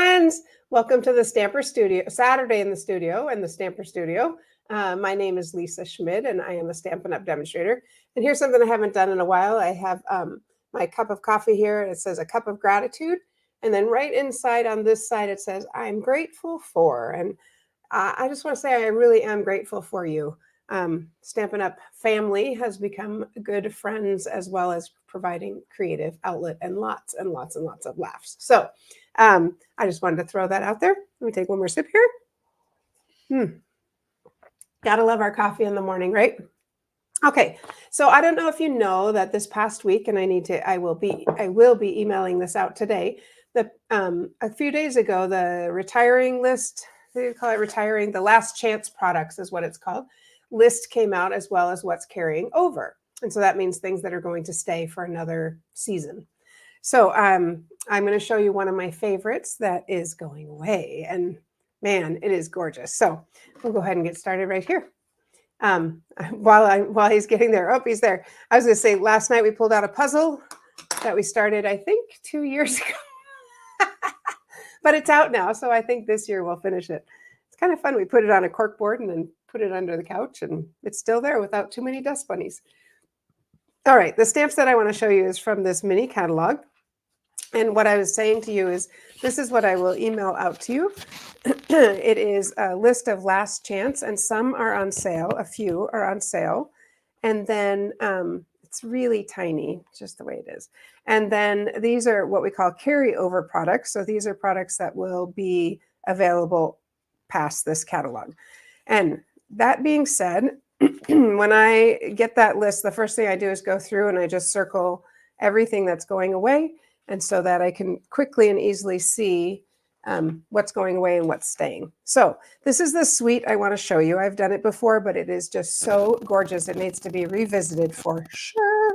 friends. Welcome to the Stamper Studio, Saturday in the studio and the Stamper Studio. My name is Lisa Schmidt, and I am a Stampin' Up! Demonstrator. And here's something I haven't done in a while. I have my cup of coffee here, and it says a cup of gratitude. And then right inside on this side, it says, I'm grateful for. And I just want to say I really am grateful for you. Stampin' Up! Family has become good friends, as well as providing creative outlet and lots and lots and lots of laughs. So I just wanted to throw that out there. Let me take one more sip here. Gotta love our coffee in the morning, right? Okay, so I don't know if you know that this past week, and I will be emailing this out today. A few days ago, the retiring list, they call it retiring, the last chance products is what it's called, list came out, as well as what's carrying over. And so that means things that are going to stay for another season. So I'm going to show you one of my favorites that is going away. And man, it is gorgeous. So we'll go ahead and get started right here. While he's getting there. Oh, he's there. I was going to say, last night we pulled out a puzzle that we started, I think, 2 years ago. But it's out now, so I think this year we'll finish it. It's kind of fun. We put it on a cork board and then put it under the couch, and it's still there without too many dust bunnies. All right, the stamps that I want to show you is from this mini catalog. And what I was saying to you is, this is what I will email out to you. It is a list of last chance, and some are on sale. A few are on sale. And then it's really tiny, just the way it is. And then these are what we call carryover products. So these are products that will be available past this catalog. And that being said, when I get that list, the first thing I do is go through and I just circle everything that's going away, and so that I can quickly and easily see what's going away and what's staying. So this is the suite I want to show you. I've done it before, but it is just so gorgeous. It needs to be revisited for sure.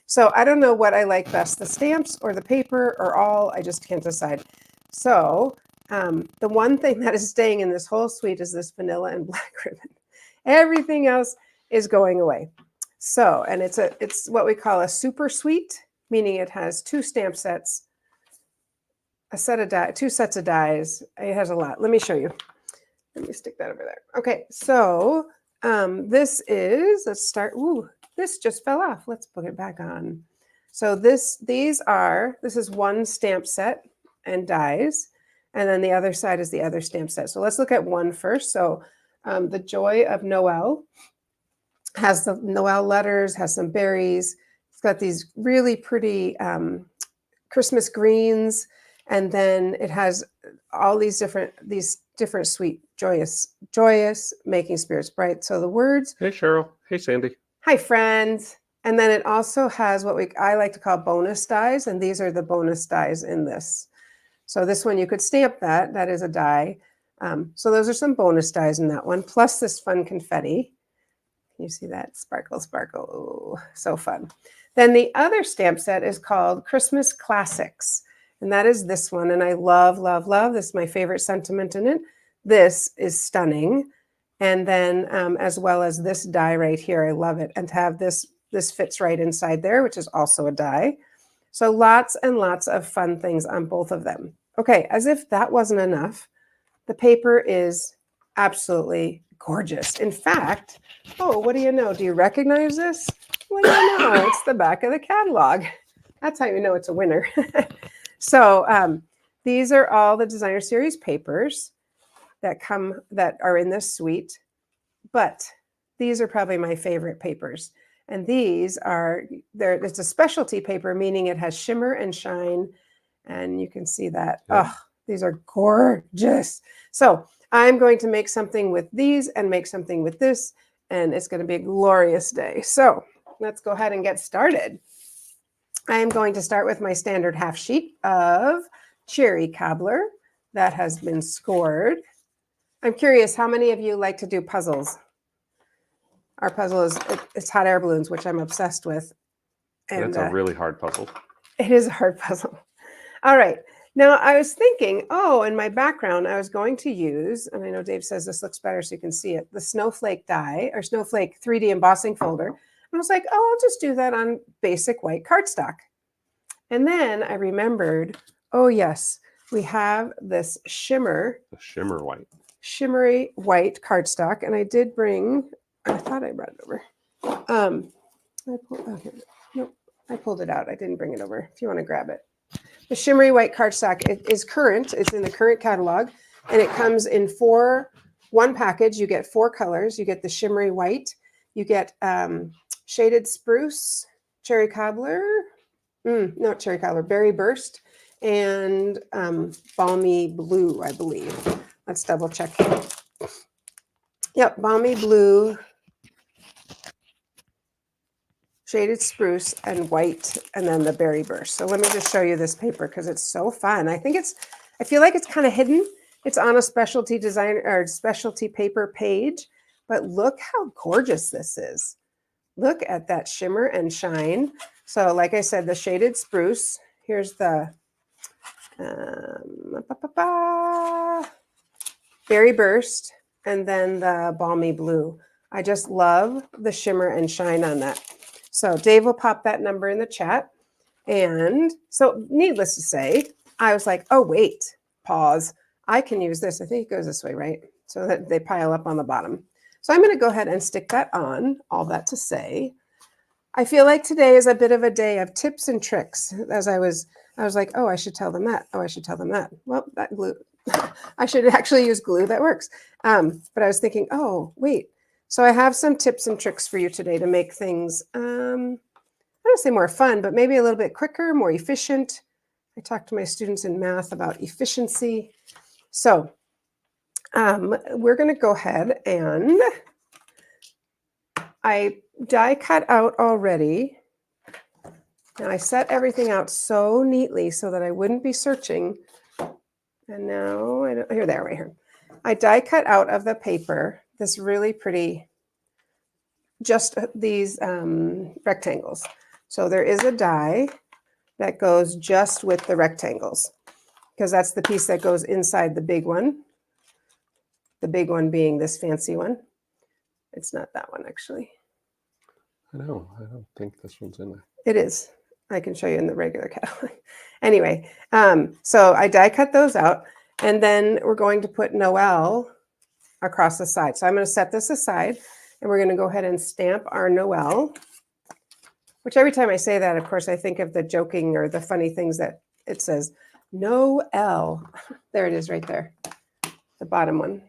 So I don't know what I like best, the stamps or the paper or all. I just can't decide. So the one thing that is staying in this whole suite is this vanilla and black ribbon. Everything else is going away. So, and it's what we call a super suite, meaning it has two stamp sets, a set of die, two sets of dies. It has a lot. Let me show you. Let me stick that over there. Okay, so this is, let's start. Ooh, this just fell off. Let's put it back on. So this is one stamp set and dies, and then the other side is the other stamp set. So let's look at one first. So the Joy of Noel has the Noel letters, has some berries. It's got these really pretty Christmas greens, and then it has all these different sweet, joyous, making spirits bright. So the words. Hey, Cheryl. Hey, Sandy. Hi, friends. And then it also has what I like to call bonus dies, and these are the bonus dies in this. So this one, you could stamp that. That is a die. So those are some bonus dies in that one, plus this fun confetti. Can you see that? Sparkle, sparkle. Ooh, so fun. Then the other stamp set is called Christmas Classics, and that is this one. And I love, love, love. This is my favorite sentiment in it. This is stunning. And then as well as this die right here, I love it. And to have this fits right inside there, which is also a die. So lots and lots of fun things on both of them. Okay, as if that wasn't enough, the paper is absolutely gorgeous. In fact, oh, what do you know? Do you recognize this? What do you know? It's the back of the catalog. That's how you know it's a winner. So these are all the Designer Series papers that are in this suite, but these are probably my favorite papers. And these it's a specialty paper, meaning it has shimmer and shine, and you can see that. Yeah. Oh, these are gorgeous. So I'm going to make something with these and make something with this, and it's going to be a glorious day. So let's go ahead and get started. I am going to start with my standard half sheet of cherry cobbler that has been scored. I'm curious, how many of you like to do puzzles? Our puzzle it's hot air balloons, which I'm obsessed with. And that's a really hard puzzle. It is a hard puzzle. All right. Now, I was thinking, in my background, I was going to use, and I know Dave says this looks better so you can see it, the snowflake die or snowflake 3D embossing folder. And I was like, I'll just do that on basic white cardstock. And then I remembered, oh, yes, we have this The shimmer white. shimmery white cardstock, and I did bring, I thought I brought it over. I pulled it out. I didn't bring it over. If you want to grab it. The shimmery white cardstock, it is current. It's in the current catalog, and it comes in one package. You get 4 colors. You get the shimmery white. You get shaded spruce, cherry cobbler, not cherry cobbler, berry burst, and balmy blue, I believe. Let's double check. Yep, balmy blue, shaded spruce, and white, and then the berry burst. So let me just show you this paper because it's so fun. I feel like it's kind of hidden. It's on a specialty design or specialty paper page, but look how gorgeous this is. Look at that shimmer and shine. So like I said, the shaded spruce, here's the berry burst, and then the balmy blue. I just love the shimmer and shine on that. So Dave will pop that number in the chat. And so needless to say, I was like, oh, wait, pause. I can use this. I think it goes this way, right? So that they pile up on the bottom. So I'm going to go ahead and stick that on. All that to say, I feel like today is a bit of a day of tips and tricks. As I was like, oh, I should tell them that. Oh, I should tell them that. Well, that glue, I should actually use glue. That works. But I was thinking, oh, wait. So I have some tips and tricks for you today to make things, I don't say more fun, but maybe a little bit quicker, more efficient. I talk to my students in math about efficiency. So we're going to go ahead and I die cut out already. And I set everything out so neatly so that I wouldn't be searching. And now, here they are right here. I die cut out of the paper this really pretty, just these rectangles. So there is a die that goes just with the rectangles because that's the piece that goes inside the big one. The big one being this fancy one. It's not that one, actually. I know. I don't think this one's in there. It is. I can show you in the regular catalog. Anyway, so I die cut those out, and then we're going to put Noel across the side. So I'm going to set this aside, and we're going to go ahead and stamp our Noel, which every time I say that, of course, I think of the joking or the funny things that it says, Noel. There it is right there, the bottom one.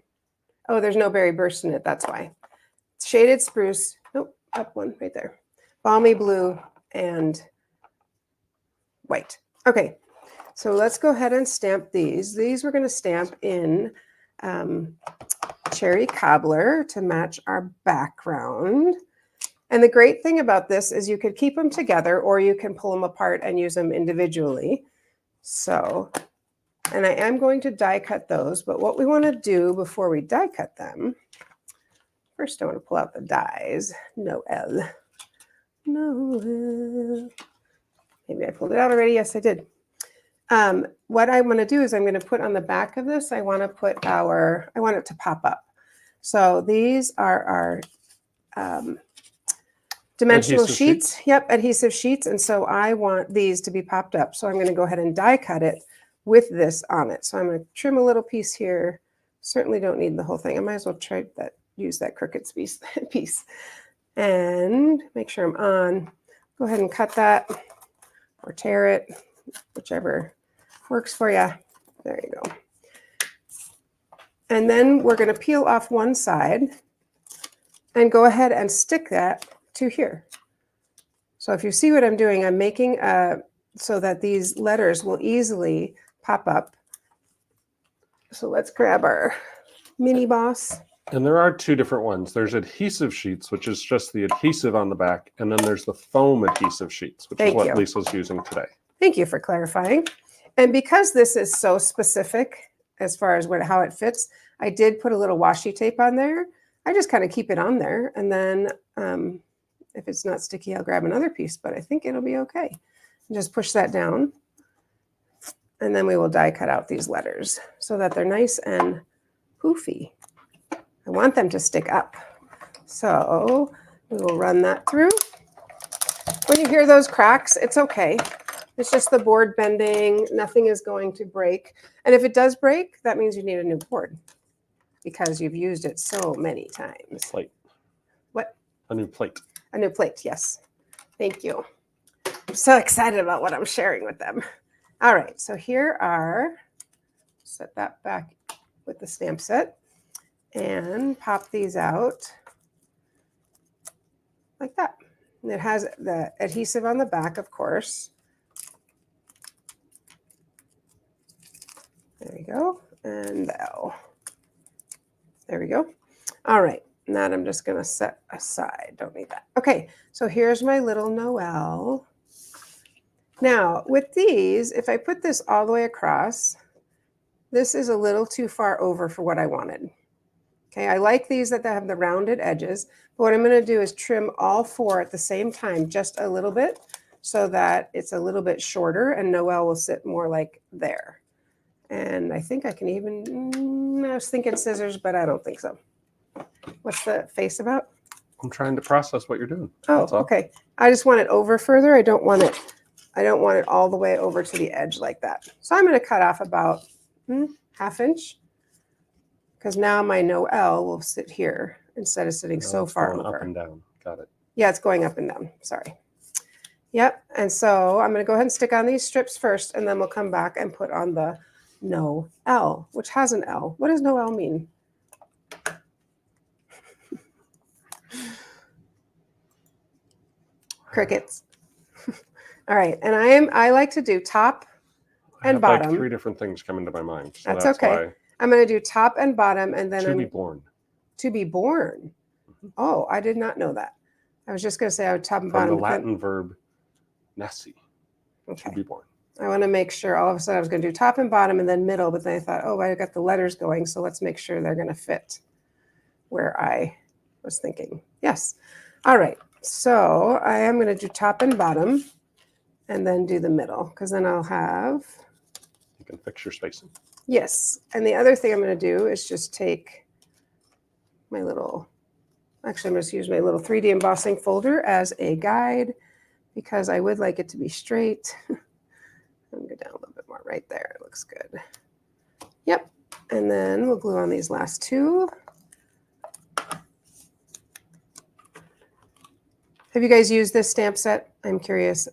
Oh, there's no berry burst in it. That's why. Shaded spruce. Nope, up one right there. Balmy blue and white. Okay, so let's go ahead and stamp these. These we're going to stamp in cherry cobbler to match our background. And the great thing about this is you could keep them together or you can pull them apart and use them individually. So, and I am going to die cut those, but what we want to do before we die cut them, first I want to pull out the dies. Noel. Noel. Maybe I pulled it out already. Yes, I did. What I want to do is I'm going to put on the back of this, I want it to pop up. So these are our dimensional Adhesive sheets. Yep, adhesive sheets. And so I want these to be popped up. So I'm going to go ahead and die cut it with this on it. So I'm going to trim a little piece here. Certainly don't need the whole thing. I might as well use that crooked piece and make sure I'm on. Go ahead and cut that or tear it, whichever works for you. There you go. And then we're going to peel off one side and go ahead and stick that to here. So if you see what I'm doing, I'm making so that these letters will easily pop up. So let's grab our mini boss. And there are 2 different ones. There's adhesive sheets, which is just the adhesive on the back. And then there's the foam adhesive sheets, which is what Lisa's using today. Thank you for clarifying. And because this is so specific as far as how it fits, I did put a little washi tape on there. I just kind of keep it on there. And then if it's not sticky, I'll grab another piece, but I think it'll be okay. And just push that down. And then we will die cut out these letters so that they're nice and poofy. I want them to stick up. So we will run that through. When you hear those cracks, it's okay. It's just the board bending. Nothing is going to break. And if it does break, that means you need a new board because you've used it so many times. Plate. What? A new plate. A new plate, yes. Thank you. I'm so excited about what I'm sharing with them. All right, so here are, set that back with the stamp set and pop these out like that. And it has the adhesive on the back, of course. There we go. And the L. There we go. All right. And that I'm just going to set aside. Don't need that. Okay. So here's my little Noel. Now, with these, if I put this all the way across, this is a little too far over for what I wanted. Okay. I like these that have the rounded edges. But what I'm going to do is trim all four at the same time, just a little bit, so that it's a little bit shorter and Noel will sit more like there. And I think I can even, I was thinking scissors, but I don't think so. What's the face about? I'm trying to process what you're doing. Oh, okay. I just want it over further. I don't want it all the way over to the edge like that. So I'm going to cut off about ½ inch because now my Noel will sit here instead of sitting so far over. Up and down. Got it. Yeah, it's going up and down. Sorry. Yep. And so I'm going to go ahead and stick on these strips first, and then we'll come back and put on the Noel, which has an L. What does Noel mean? Crickets. All right. And I like to do top and bottom. Like 3 different things come into my mind. So that's okay. I'm going to do top and bottom, and then to be born. To be born. Mm-hmm. Oh, I did not know that. I was just going to say I would top and bottom. From the Latin verb nasi. Okay. To be born. I want to make sure all of a sudden I was going to do top and bottom and then middle, but then I thought, oh, I got the letters going, so let's make sure they're going to fit where I was thinking. Yes. All right. So I am going to do top and bottom and then do the middle, because then I'll have... You can fix your spacing. Yes. And the other thing I'm going to do is just take my little... Actually, I'm going to use my little 3D embossing folder as a guide because I would like it to be straight. I'm going to go down a little bit more right there. It looks good. Yep. And then we'll glue on these last 2. Have you guys used this stamp set? I'm curious.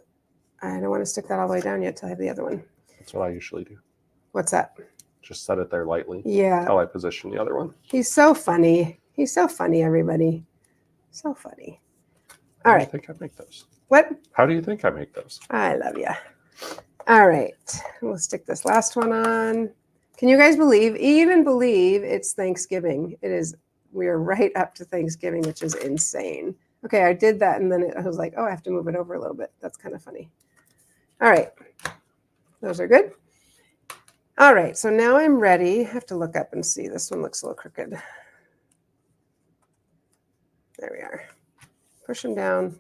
I don't want to stick that all the way down yet till I have the other one. That's what I usually do. What's that? Just set it there lightly. Yeah. That's how I position the other one. He's so funny. He's so funny, everybody. So funny. All right. How do you think I make those? What? How do you think I make those? I love you. All right. We'll stick this last one on. Can you guys even believe it's Thanksgiving? It is. We are right up to Thanksgiving, which is insane. Okay, I did that, and then I was like, oh, I have to move it over a little bit. That's kind of funny. All right. Those are good. All right, so now I'm ready. I have to look up and see. This one looks a little crooked. There we are. Push them down.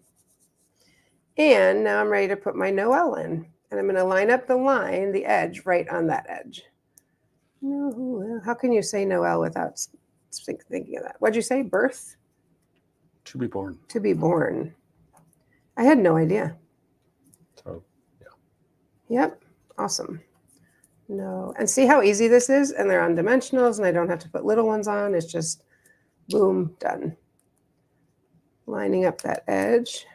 And now I'm ready to put my Noel in. And I'm going to line up the edge right on that edge. Noel. How can you say Noel without thinking of that? What'd you say? Birth? To be born. To be born. I had no idea. So, yeah. Yep. Awesome. No. And see how easy this is? And they're on dimensionals, and I don't have to put little ones on. It's just, boom, done. Lining up that edge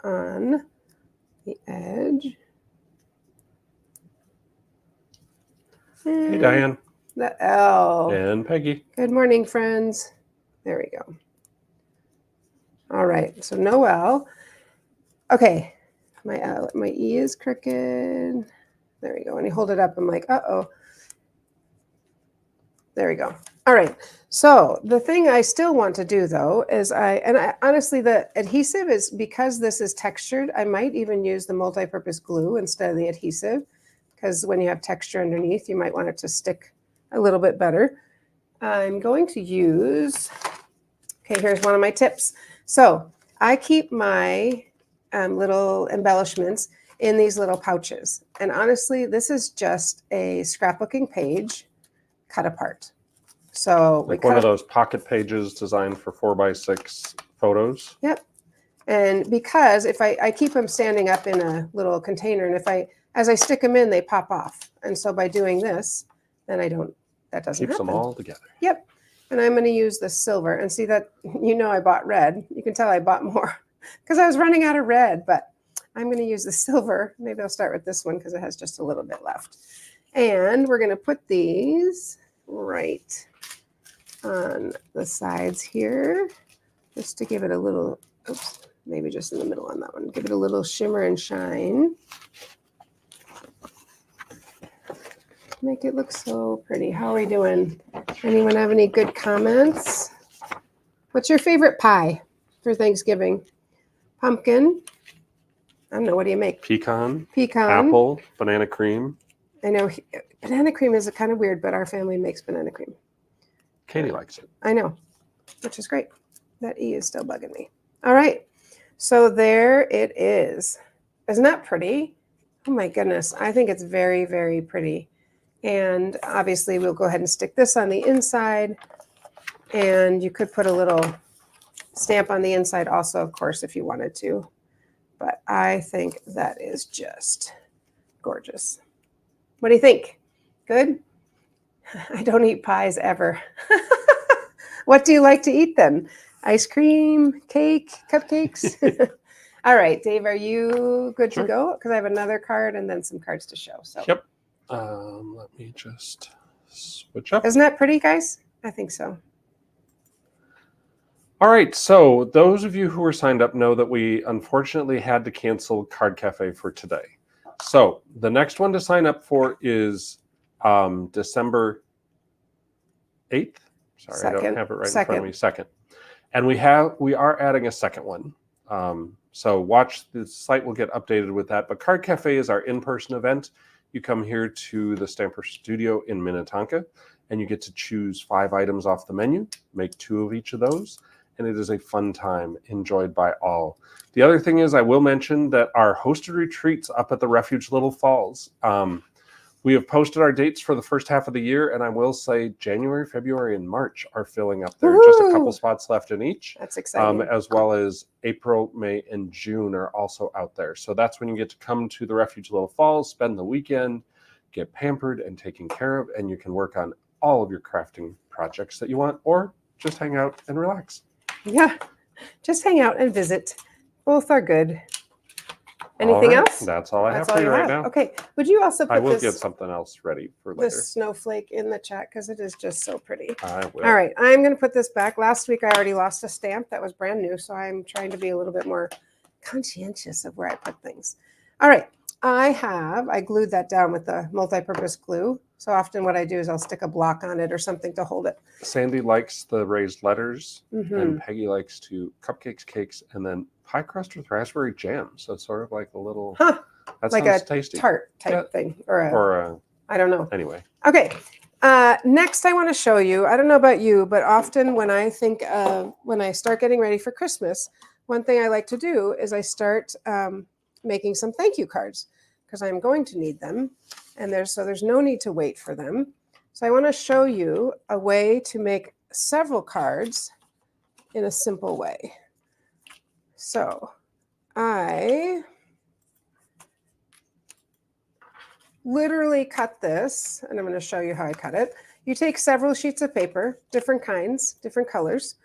on the edge. And hey, Diane. The L. And Peggy. Good morning, friends. There we go. All right, so Noel. Okay, my E is crooked. There we go. When you hold it up, I'm like, uh-oh. There we go. All right. So the thing I still want to do, though, is honestly, the adhesive is, because this is textured, I might even use the multi-purpose glue instead of the adhesive, because when you have texture underneath, you might want it to stick a little bit better. I'm going to use, okay, here's one of my tips. So I keep my little embellishments in these little pouches. And honestly, this is just a scrapbooking page cut apart. So like one of those pocket pages designed for 4x6 photos. Yep. And because if I keep them standing up in a little container, and if I as I stick them in, they pop off. And so by doing this, then that doesn't Keeps happen. them all together. Yep. And I'm going to use the silver and see that, I bought red. You can tell I bought more because I was running out of red, but I'm going to use the silver. Maybe I'll start with this one because it has just a little bit left. And we're going to put these right on the sides here just to give it a little, maybe just in the middle on that one. Give it a little shimmer and shine. Make it look so pretty. How are we doing? Anyone have any good comments? What's your favorite pie for Thanksgiving? Pumpkin. I don't know. What do you make? Pecan. Pecan. Apple. Banana cream. I know banana cream is kind of weird, but our family makes banana cream. Katie likes it. I know, which is great. That E is still bugging me. All right. So there it is. Isn't that pretty? Oh my goodness. I think it's very, very pretty. And obviously we'll go ahead and stick this on the inside, and you could put a little stamp on the inside also, of course, if you wanted to. But I think that is just gorgeous. What do you think? Good? I don't eat pies ever. What do you like to eat then? Ice cream, cake, cupcakes? All right, Dave, are you good to go? Because I have another card and then some cards to show. So. Yep. Let me just switch up. Isn't that pretty, guys? I think so. All right. So those of you who were signed up know that we unfortunately had to cancel Card Cafe for today. So the next one to sign up for is December 8th. Sorry, I don't have it right in front of me. 2nd. And we are adding a second one. So watch, the site will get updated with that. But Card Cafe is our in-person event. You come here to the Stamper Studio in Minnetonka, and you get to choose 5 items off the menu, make 2 of each of those, and it is a fun time enjoyed by all. The other thing is I will mention that our hosted retreats up at the Refuge Little Falls, we have posted our dates for the first half of the year, and I will say January, February, and March are filling up. There are just a couple spots left in each. That's exciting. As well as April, May, and June are also out there. So that's when you get to come to the Refuge Little Falls, spend the weekend, get pampered and taken care of, and you can work on all of your crafting projects that you want, or just hang out and relax. Yeah, just hang out and visit. Both are good. Anything else? That's all I have for you right now. Okay. Would you also put I will get something else ready for later. This snowflake in the chat because it is just so pretty. I will. All right. I'm going to put this back. Last week I already lost a stamp that was brand new, so I'm trying to be a little bit more conscientious of where I put things. All right. I glued that down with the multi-purpose glue. So often what I do is I'll stick a block on it or something to hold it. Sandy likes the raised letters, and Peggy likes to cupcakes, cakes, and then pie crust with raspberry jam. So it's sort of like a little, that like sounds a tasty. Tart type thing, or I don't know. Anyway. Okay. Next, I want to show you. I don't know about you, but often when I think when I start getting ready for Christmas, one thing I like to do is I start making some thank you cards because I'm going to need them, and there's no need to wait for them. So I want to show you a way to make several cards in a simple way. So I literally cut this, and I'm going to show you how I cut it. You take several sheets of paper, different kinds, different colors.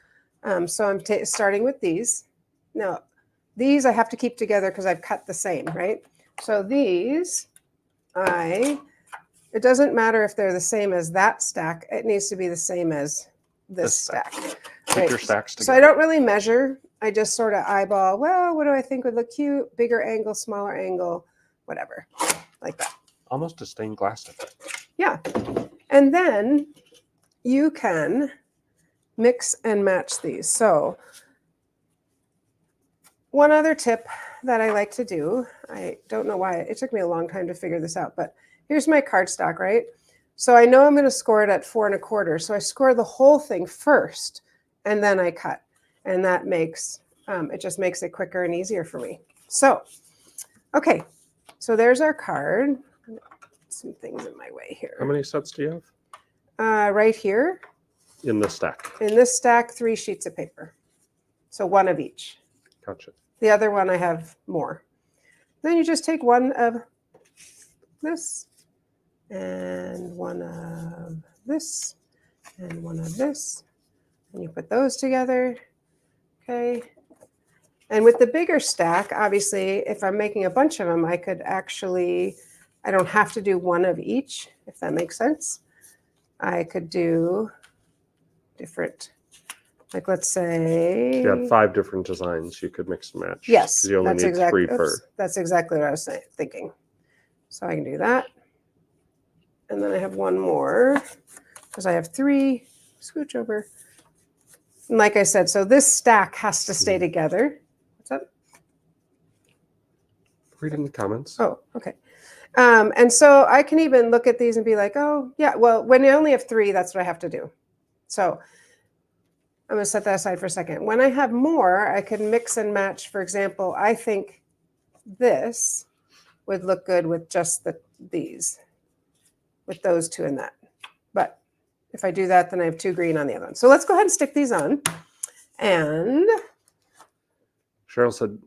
So I'm starting with these. Now, these I have to keep together because I've cut the same, right? So these, it doesn't matter if they're the same as that stack. It needs to be the same as this stack. Put your stacks together. So I don't really measure. I just sort of eyeball, well, what do I think would look cute? Bigger angle, smaller angle, whatever, like that. Almost a stained glass effect. Yeah. And then you can mix and match these. So one other tip that I like to do, I don't know why, it took me a long time to figure this out, but here's my cardstock, right? So I know I'm going to score it at 4 1/4. So I score the whole thing first, and then I cut. And that makes, it just makes it quicker and easier for me. So, okay. So there's our card. Some things in my way here. How many sets do you have? Right here. In this stack. In this stack, 3 sheets of paper. So 1 of each. Gotcha. The other one I have more. Then you just take one of this, and one of this, and one of this. And you put those together. Okay. And with the bigger stack, obviously, if I'm making a bunch of them, I could actually, I don't have to do one of each, if that makes sense. I could do different, like let's say. If you had 5 different designs, you could mix and match. Yes, Because you only need 3 per. That's exactly what I was thinking. So I can do that. And then I have one more, because I have 3. Scooch over. And like I said, so this stack has to stay together. What's up? Read in the comments. Oh, okay. And so I can even look at these and be like, oh, yeah, well, when you only have 3, that's what I have to do. So I'm going to set that aside for a second. When I have more, I can mix and match. For example, I think this would look good with just these, with those 2 in that. But if I do that, then I have 2 green on the other one. So let's go ahead and stick these on. And Cheryl said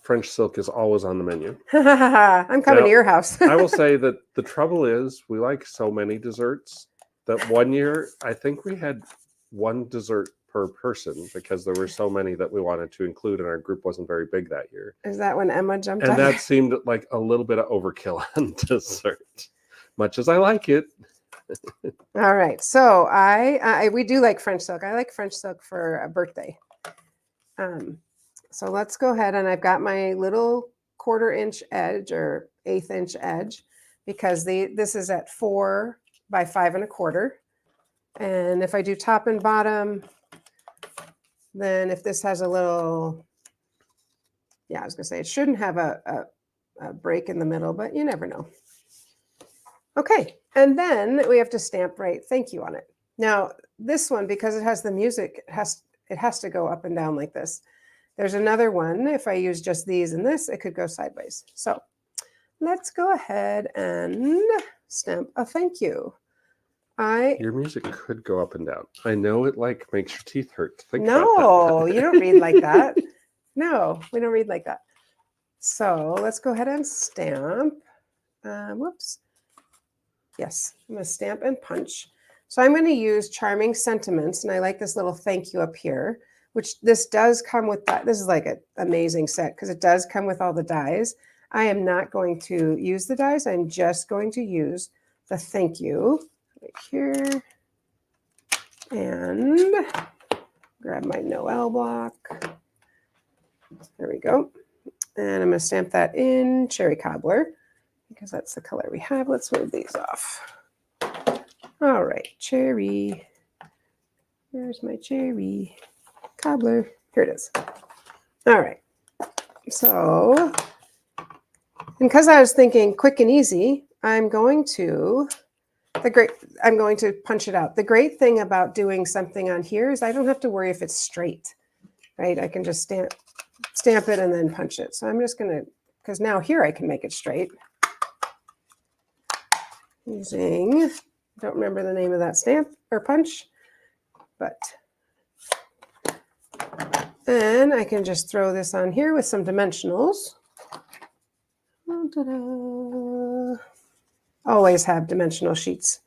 French silk is always on the menu. I'm coming to your house. I will say that the trouble is we like so many desserts that one year I think we had 1 dessert per person because there were so many that we wanted to include and our group wasn't very big that year. Is that when Emma jumped And on? that seemed like a little bit of overkill on dessert. Much as I like it. All right. So we do like French silk. I like French silk for a birthday. So let's go ahead, and I've got my little 1/4 inch edge or 1/8 inch edge because this is at 4 by 5 1/4. And if I do top and bottom, then if this has a little, yeah, I was gonna say it shouldn't have a break in the middle, but you never know. Okay, and then we have to stamp write thank you on it. Now this one, because it has the music, it has to go up and down like this. There's another one. If I use just these and this, it could go sideways. So let's go ahead and stamp a thank you. Your music could go up and down. I know it like makes your teeth hurt to think No, about that. you don't read like that. No, we don't read like that. So let's go ahead and stamp. Whoops. Yes, I'm going to stamp and punch. So I'm going to use Charming Sentiments, and I like this little thank you up here, which this does come with that. This is like an amazing set because it does come with all the dies. I am not going to use the dies. I'm just going to use the thank you right here. And grab my Noel block. There we go. And I'm going to stamp that in Cherry Cobbler because that's the color we have. Let's move these off. All right, cherry. Where's my cherry cobbler? Here it is. All right. So, and because I was thinking quick and easy, I'm going to punch it out. The great thing about doing something on here is I don't have to worry if it's straight, right? I can just stamp it and then punch it. So I'm just going to, because now here I can make it straight using, I don't remember the name of that stamp or punch, but then I can just throw this on here with some dimensionals. Always have dimensional sheets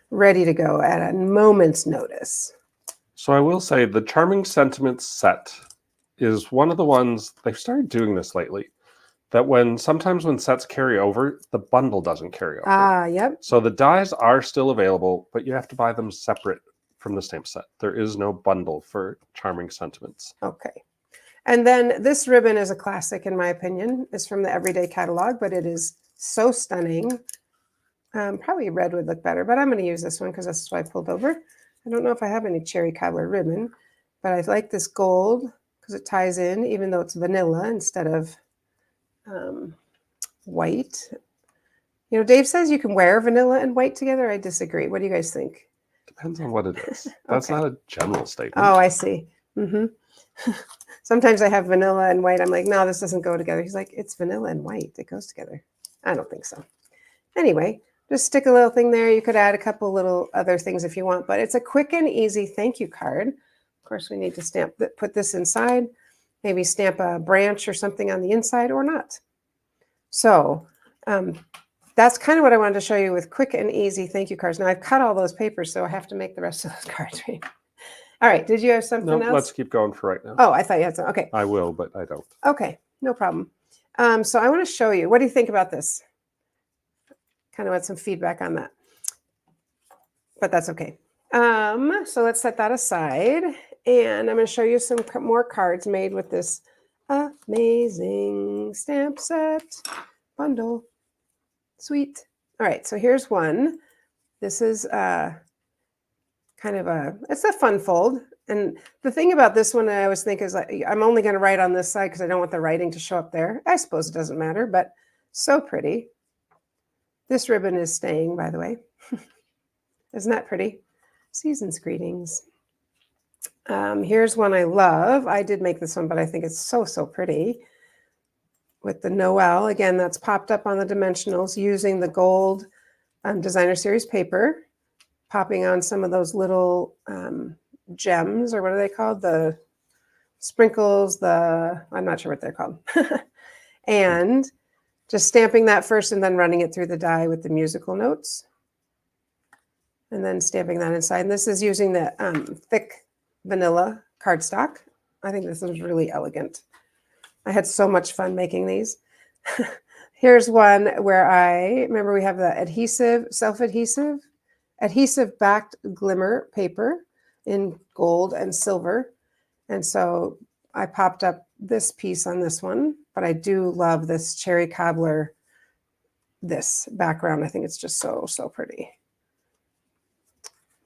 ready to go at a moment's notice. So I will say the Charming Sentiments set is one of the ones, they've started doing this lately, that sometimes when sets carry over, the bundle doesn't carry over. Ah, yep. So the dies are still available, but you have to buy them separate from the stamp set. There is no bundle for Charming Sentiments. Okay. And then this ribbon is a classic, in my opinion. It's from the Everyday catalog, but it is so stunning. Probably red would look better, but I'm going to use this one because that's what I pulled over. I don't know if I have any Cherry Cobbler ribbon, but I like this gold because it ties in, even though it's vanilla instead of white. You know, Dave says you can wear vanilla and white together. I disagree. What do you guys think? Depends on what it is. That's Okay. not a general statement. Oh, I see. Sometimes I have vanilla and white. I'm like, no, this doesn't go together. He's like, it's vanilla and white. It goes together. I don't think so. Anyway, just stick a little thing there. You could add a couple little other things if you want, but it's a quick and easy thank you card. Of course, we need to put this inside, maybe stamp a branch or something on the inside or not. So that's kind of what I wanted to show you with quick and easy thank you cards. Now I've cut all those papers, so I have to make the rest of those cards. Right? All right. Did you have something No, else? let's keep going for right now. Oh, I thought you had some. Okay. I will, but I don't. Okay. No problem. So I want to show you. What do you think about this? Kind of want some feedback on that. But that's okay. So let's set that aside. And I'm going to show you some more cards made with this amazing stamp set bundle. Sweet. All right, so here's one. This is kind of it's a fun fold. And the thing about this one I always think is I'm only going to write on this side because I don't want the writing to show up there. I suppose it doesn't matter, but so pretty. This ribbon is staying, by the way. Isn't that pretty? Season's greetings. Here's one I love. I did make this one, but I think it's so, so pretty. With the Noel. Again, that's popped up on the dimensionals using the gold designer series paper, popping on some of those little gems, or what are they called? The sprinkles, I'm not sure what they're called. And just stamping that first and then running it through the die with the musical notes. And then stamping that inside. And this is using the thick vanilla cardstock. I think this is really elegant. I had so much fun making these. Here's one where I remember we have the adhesive, self-adhesive, adhesive backed glimmer paper in gold and silver. And so I popped up this piece on this one, but I do love this cherry cobbler, this background. I think it's just so, so pretty.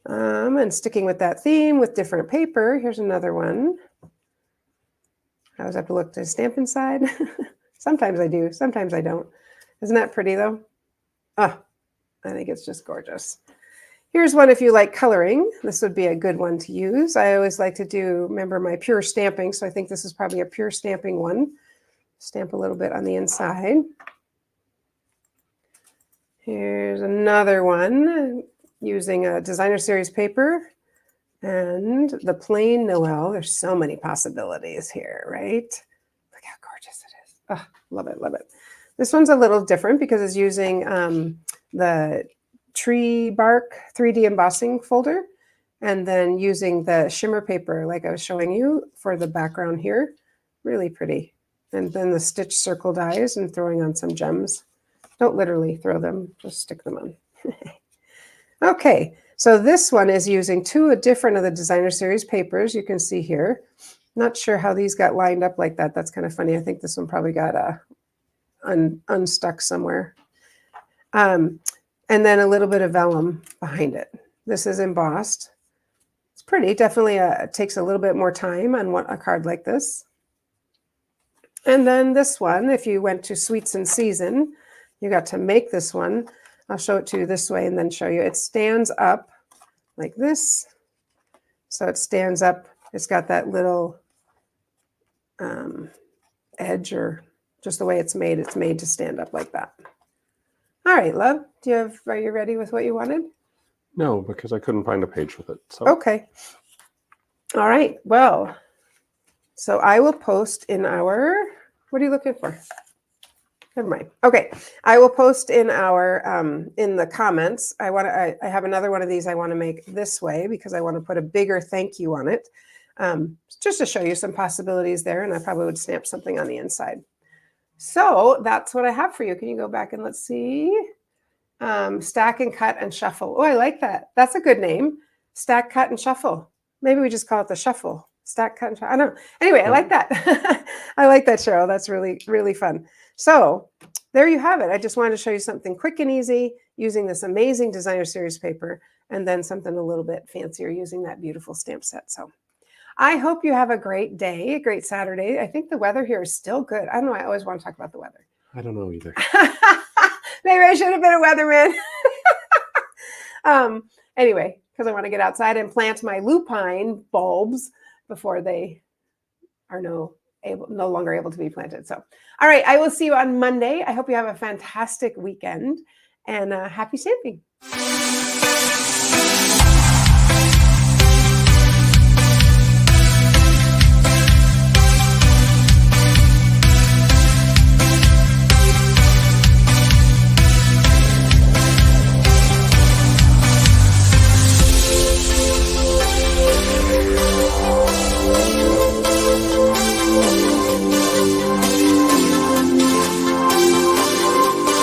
And sticking with that theme with different paper, here's another one. I always have to look to stamp inside. Sometimes I do, sometimes I don't. Isn't that pretty though? Oh, I think it's just gorgeous. Here's one if you like coloring. This would be a good one to use. I always like to do, remember my pure stamping, so I think this is probably a pure stamping one. Stamp a little bit on the inside. Here's another one using a designer series paper and the plain Noel. There's so many possibilities here, right? Look how gorgeous it is. Oh, love it, love it. This one's a little different because it's using the tree bark 3D embossing folder and then using the shimmer paper like I was showing you for the background here. Really pretty. And then the stitch circle dies and throwing on some gems. Don't literally throw them, just stick them on. Okay, so this one is using two different of the designer series papers you can see here. Not sure how these got lined up like that. That's kind of funny. I think this one probably got unstuck somewhere. And then a little bit of vellum behind it. This is embossed. It's pretty. Definitely it takes a little bit more time on a card like this. And then this one, if you went to Sweets in Season, you got to make this one. I'll show it to you this way and then show you. It stands up like this. So it stands up. It's got that little edge, or just the way it's made to stand up like that. All right, love. Are you ready with what you wanted? No, because I couldn't find a page with it. So. Okay. All right. Well, so I will post in our, what are you looking for? Never mind. Okay, I will post in our in the comments. I have another one of these I want to make this way because I want to put a bigger thank you on it, just to show you some possibilities there. And I probably would stamp something on the inside. So that's what I have for you. Can you go back and let's see? Stack and cut and shuffle. Oh, I like that. That's a good name. Stack, cut, and shuffle. Maybe we just call it the shuffle. Stack, cut, and shuffle. I don't know. Anyway, I like that. I like that, Cheryl. That's really, really fun. So there you have it. I just wanted to show you something quick and easy using this amazing designer series paper, and then something a little bit fancier using that beautiful stamp set. So I hope you have a great day, a great Saturday. I think the weather here is still good. I don't know. I always want to talk about the weather. I don't know either. Maybe I should have been a weatherman. Anyway, because I want to get outside and plant my lupine bulbs before they are no longer able to be planted. So, all right, I will see you on Monday. I hope you have a fantastic weekend and happy stamping.